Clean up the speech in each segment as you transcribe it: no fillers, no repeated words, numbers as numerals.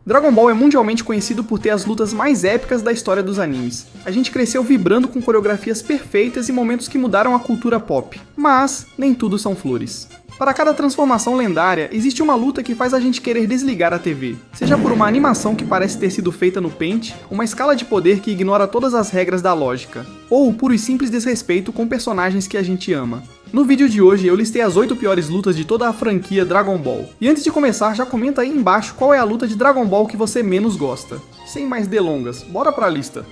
Dragon Ball é mundialmente conhecido por ter as lutas mais épicas da história dos animes. A gente cresceu vibrando com coreografias perfeitas e momentos que mudaram a cultura pop. Mas, nem tudo são flores. Para cada transformação lendária, existe uma luta que faz a gente querer desligar a TV. Seja por uma animação que parece ter sido feita no Paint, uma escala de poder que ignora todas as regras da lógica, ou puro e simples desrespeito com personagens que a gente ama. No vídeo de hoje eu listei as 8 piores lutas de toda a franquia Dragon Ball. E antes de começar, já comenta aí embaixo qual é a luta de Dragon Ball que você menos gosta. Sem mais delongas, bora pra lista.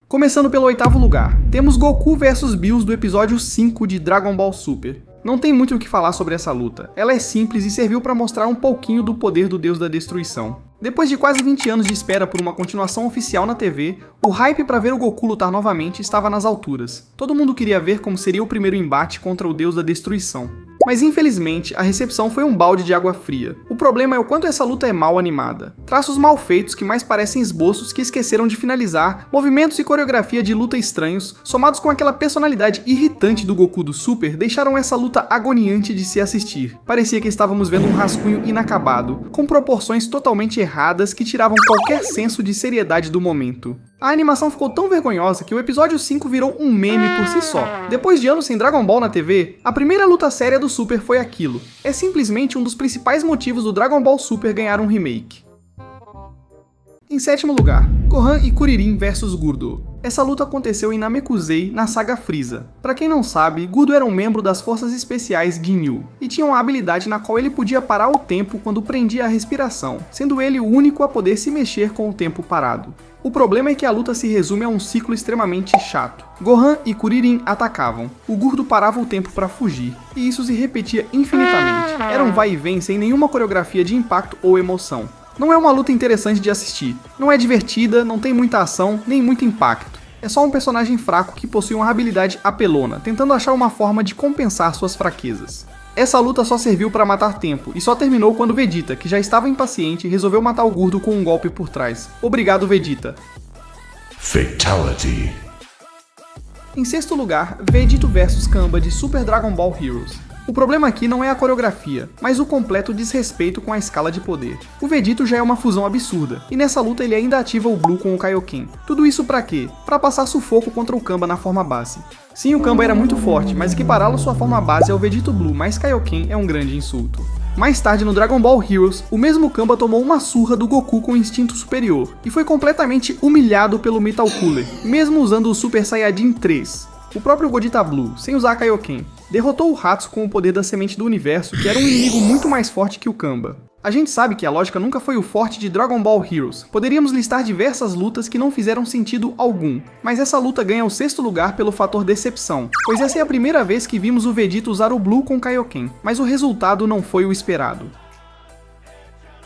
Começando pelo 8º lugar, temos Goku vs Bills do episódio 5 de Dragon Ball Super. Não tem muito o que falar sobre essa luta, ela é simples e serviu para mostrar um pouquinho do poder do Deus da Destruição. Depois de quase 20 anos de espera por uma continuação oficial na TV, o hype para ver o Goku lutar novamente estava nas alturas. Todo mundo queria ver como seria o primeiro embate contra o Deus da Destruição. Mas infelizmente, a recepção foi um balde de água fria. O problema é o quanto essa luta é mal animada. Traços mal feitos que mais parecem esboços que esqueceram de finalizar, movimentos e coreografia de luta estranhos, somados com aquela personalidade irritante do Goku do Super, deixaram essa luta agoniante de se assistir. Parecia que estávamos vendo um rascunho inacabado, com proporções totalmente erradas que tiravam qualquer senso de seriedade do momento. A animação ficou tão vergonhosa que o episódio 5 virou um meme por si só. Depois de anos sem Dragon Ball na TV, a primeira luta séria do Super foi aquilo. É simplesmente um dos principais motivos do Dragon Ball Super ganhar um remake. Em 7º lugar, Gohan e Kuririn vs Gurdo. Essa luta aconteceu em Namekusei, na saga Frieza. Pra quem não sabe, Gurdo era um membro das forças especiais Ginyu, e tinha uma habilidade na qual ele podia parar o tempo quando prendia a respiração, sendo ele o único a poder se mexer com o tempo parado. O problema é que a luta se resume a um ciclo extremamente chato. Gohan e Kuririn atacavam, o Gurdo parava o tempo para fugir, e isso se repetia infinitamente. Era um vai e vem sem nenhuma coreografia de impacto ou emoção. Não é uma luta interessante de assistir, não é divertida, não tem muita ação, nem muito impacto. É só um personagem fraco que possui uma habilidade apelona, tentando achar uma forma de compensar suas fraquezas. Essa luta só serviu para matar tempo, e só terminou quando Vegeta, que já estava impaciente, resolveu matar o Gurdo com um golpe por trás. Obrigado, Vegeta. Fatality. Em 6º lugar, Vegito vs Kamba de Super Dragon Ball Heroes. O problema aqui não é a coreografia, mas o completo desrespeito com a escala de poder. O Vegito já é uma fusão absurda, e nessa luta ele ainda ativa o Blue com o Kaioken. Tudo isso pra quê? Pra passar sufoco contra o Kamba na forma base. Sim, o Kamba era muito forte, mas equipará-lo à sua forma base ao Vegito Blue mais Kaioken é um grande insulto. Mais tarde no Dragon Ball Heroes, o mesmo Kamba tomou uma surra do Goku com instinto superior, e foi completamente humilhado pelo Metal Cooler, mesmo usando o Super Saiyajin 3. O próprio Gogeta Blue, sem usar Kaioken, derrotou o Hatsu com o poder da Semente do Universo, que era um inimigo muito mais forte que o Kamba. A gente sabe que a lógica nunca foi o forte de Dragon Ball Heroes, poderíamos listar diversas lutas que não fizeram sentido algum, mas essa luta ganha o 6º lugar pelo fator decepção, pois essa é a primeira vez que vimos o Vegeta usar o Blue com Kaioken, mas o resultado não foi o esperado.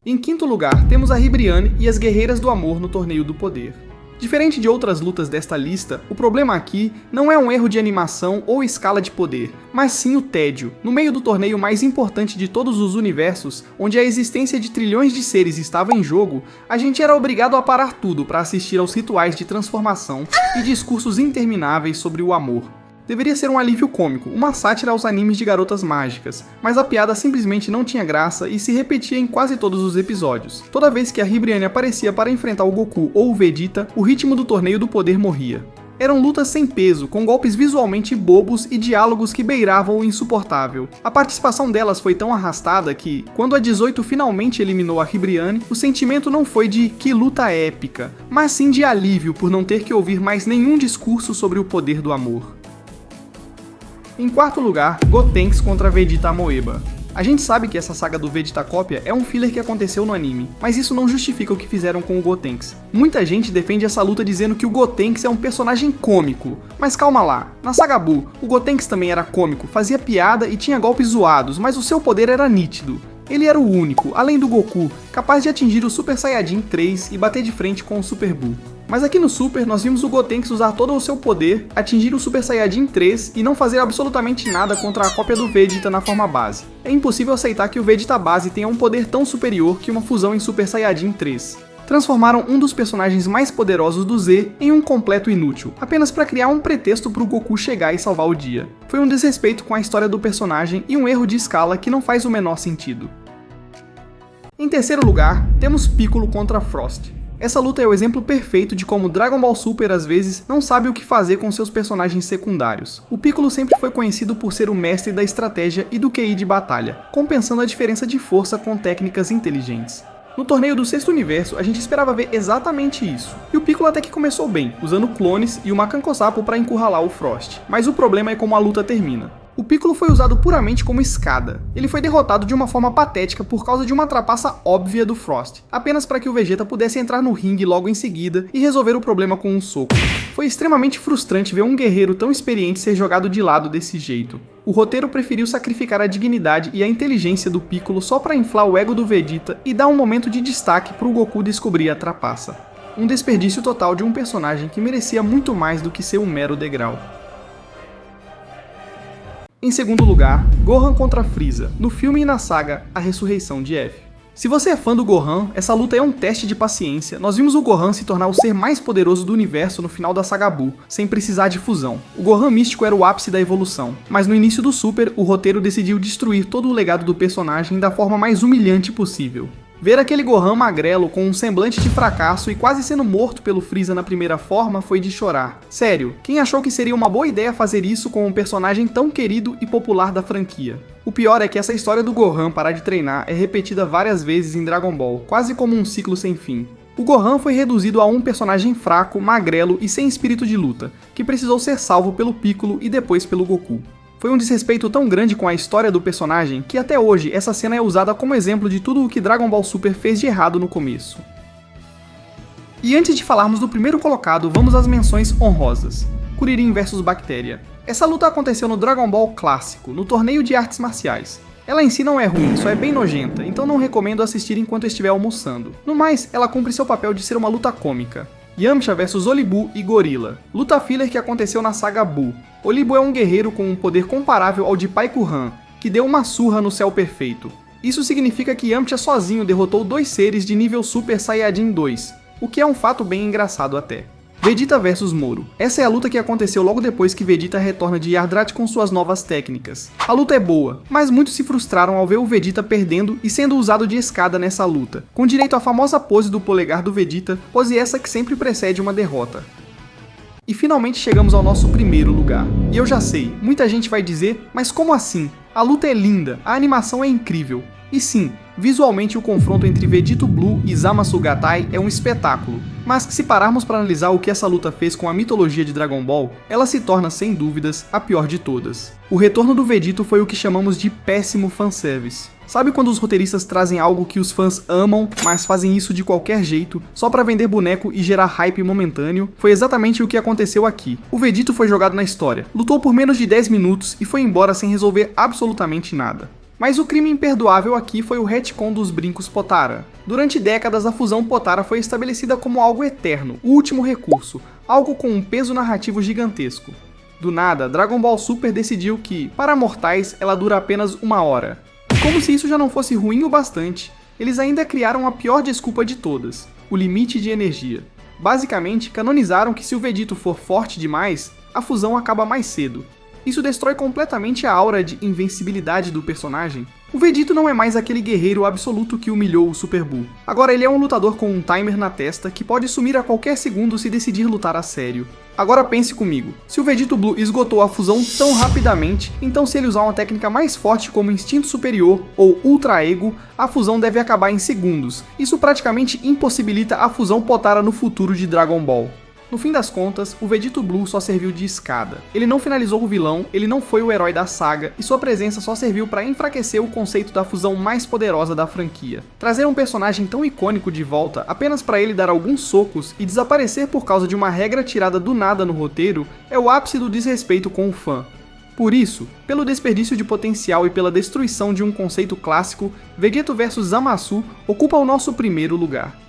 Em 5º lugar, temos a Ribrianne e as Guerreiras do Amor no Torneio do Poder. Diferente de outras lutas desta lista, o problema aqui não é um erro de animação ou escala de poder, mas sim o tédio. No meio do torneio mais importante de todos os universos, onde a existência de trilhões de seres estava em jogo, a gente era obrigado a parar tudo para assistir aos rituais de transformação e discursos intermináveis sobre o amor. Deveria ser um alívio cômico, uma sátira aos animes de garotas mágicas, mas a piada simplesmente não tinha graça e se repetia em quase todos os episódios. Toda vez que a Ribrianne aparecia para enfrentar o Goku ou o Vegeta, o ritmo do torneio do poder morria. Eram lutas sem peso, com golpes visualmente bobos e diálogos que beiravam o insuportável. A participação delas foi tão arrastada que, quando a 18 finalmente eliminou a Ribrianne, o sentimento não foi de "que luta épica", mas sim de alívio por não ter que ouvir mais nenhum discurso sobre o poder do amor. Em 4º lugar, Gotenks contra Vegeta Amoeba. A gente sabe que essa saga do Vegeta Cópia é um filler que aconteceu no anime, mas isso não justifica o que fizeram com o Gotenks. Muita gente defende essa luta dizendo que o Gotenks é um personagem cômico, mas calma lá, na saga Buu, o Gotenks também era cômico, fazia piada e tinha golpes zoados, mas o seu poder era nítido. Ele era o único, além do Goku, capaz de atingir o Super Saiyajin 3 e bater de frente com o Super Buu. Mas aqui no Super, nós vimos o Gotenks usar todo o seu poder, atingir o Super Saiyajin 3 e não fazer absolutamente nada contra a cópia do Vegeta na forma base. É impossível aceitar que o Vegeta base tenha um poder tão superior que uma fusão em Super Saiyajin 3. Transformaram um dos personagens mais poderosos do Z em um completo inútil, apenas para criar um pretexto para o Goku chegar e salvar o dia. Foi um desrespeito com a história do personagem e um erro de escala que não faz o menor sentido. Em terceiro lugar, temos Piccolo contra Frost. Essa luta é o exemplo perfeito de como Dragon Ball Super às vezes não sabe o que fazer com seus personagens secundários. O Piccolo sempre foi conhecido por ser o mestre da estratégia e do QI de batalha, compensando a diferença de força com técnicas inteligentes. No torneio do Sexto Universo, a gente esperava ver exatamente isso, e o Piccolo até que começou bem, usando clones e o Makanko-Sapo para encurralar o Frost, mas o problema é como a luta termina. O Piccolo foi usado puramente como escada. Ele foi derrotado de uma forma patética por causa de uma trapaça óbvia do Frost, apenas para que o Vegeta pudesse entrar no ringue logo em seguida e resolver o problema com um soco. Foi extremamente frustrante ver um guerreiro tão experiente ser jogado de lado desse jeito. O roteiro preferiu sacrificar a dignidade e a inteligência do Piccolo só para inflar o ego do Vegeta e dar um momento de destaque para o Goku descobrir a trapaça. Um desperdício total de um personagem que merecia muito mais do que ser um mero degrau. Em segundo lugar, Gohan contra Freeza, no filme e na saga A Ressurreição de F. Se você é fã do Gohan, essa luta é um teste de paciência. Nós vimos o Gohan se tornar o ser mais poderoso do universo no final da saga Buu, sem precisar de fusão. O Gohan místico era o ápice da evolução, mas no início do Super, o roteiro decidiu destruir todo o legado do personagem da forma mais humilhante possível. Ver aquele Gohan magrelo com um semblante de fracasso e quase sendo morto pelo Freeza na primeira forma foi de chorar. Sério, quem achou que seria uma boa ideia fazer isso com um personagem tão querido e popular da franquia? O pior é que essa história do Gohan parar de treinar é repetida várias vezes em Dragon Ball, quase como um ciclo sem fim. O Gohan foi reduzido a um personagem fraco, magrelo e sem espírito de luta, que precisou ser salvo pelo Piccolo e depois pelo Goku. Foi um desrespeito tão grande com a história do personagem que até hoje essa cena é usada como exemplo de tudo o que Dragon Ball Super fez de errado no começo. E antes de falarmos do primeiro colocado, vamos às menções honrosas. Kuririn vs Bactéria. Essa luta aconteceu no Dragon Ball clássico, no torneio de artes marciais. Ela em si não é ruim, só é bem nojenta, então não recomendo assistir enquanto estiver almoçando. No mais, ela cumpre seu papel de ser uma luta cômica. Yamcha vs Olibu e Gorilla. Luta filler que aconteceu na saga Buu. Olibu é um guerreiro com um poder comparável ao de Pai Kuhan, que deu uma surra no céu perfeito. Isso significa que Yamcha sozinho derrotou 2 seres de nível Super Saiyajin 2, o que é um fato bem engraçado até. Vegeta vs Moro. Essa é a luta que aconteceu logo depois que Vegeta retorna de Yardrat com suas novas técnicas. A luta é boa, mas muitos se frustraram ao ver o Vegeta perdendo e sendo usado de escada nessa luta, com direito à famosa pose do polegar do Vegeta, pose essa que sempre precede uma derrota. E finalmente chegamos ao nosso primeiro lugar. E eu já sei, muita gente vai dizer, mas como assim? A luta é linda, a animação é incrível. E sim, visualmente o confronto entre Vegito Blue e Zamasu Gatai é um espetáculo, mas que se pararmos para analisar o que essa luta fez com a mitologia de Dragon Ball, ela se torna sem dúvidas a pior de todas. O retorno do Vegito foi o que chamamos de péssimo fanservice. Sabe quando os roteiristas trazem algo que os fãs amam, mas fazem isso de qualquer jeito, só para vender boneco e gerar hype momentâneo? Foi exatamente o que aconteceu aqui. O Vegito foi jogado na história, lutou por menos de 10 minutos e foi embora sem resolver absolutamente nada. Mas o crime imperdoável aqui foi o retcon dos brincos Potara. Durante décadas, a fusão Potara foi estabelecida como algo eterno, o último recurso, algo com um peso narrativo gigantesco. Do nada, Dragon Ball Super decidiu que, para mortais, ela dura apenas 1 hora. E como se isso já não fosse ruim o bastante, eles ainda criaram a pior desculpa de todas, o limite de energia. Basicamente, canonizaram que se o Vegito for forte demais, a fusão acaba mais cedo. Isso destrói completamente a aura de invencibilidade do personagem. O Vegito não é mais aquele guerreiro absoluto que humilhou o Super Buu. Agora ele é um lutador com um timer na testa que pode sumir a qualquer segundo se decidir lutar a sério. Agora pense comigo, se o Vegito Blue esgotou a fusão tão rapidamente, então se ele usar uma técnica mais forte como Instinto Superior ou Ultra Ego, a fusão deve acabar em segundos. Isso praticamente impossibilita a fusão Potara no futuro de Dragon Ball. No fim das contas, o Vegito Blue só serviu de escada. Ele não finalizou o vilão, ele não foi o herói da saga, e sua presença só serviu para enfraquecer o conceito da fusão mais poderosa da franquia. Trazer um personagem tão icônico de volta apenas para ele dar alguns socos e desaparecer por causa de uma regra tirada do nada no roteiro é o ápice do desrespeito com o fã. Por isso, pelo desperdício de potencial e pela destruição de um conceito clássico, Vegeta vs Zamasu ocupa o nosso primeiro lugar.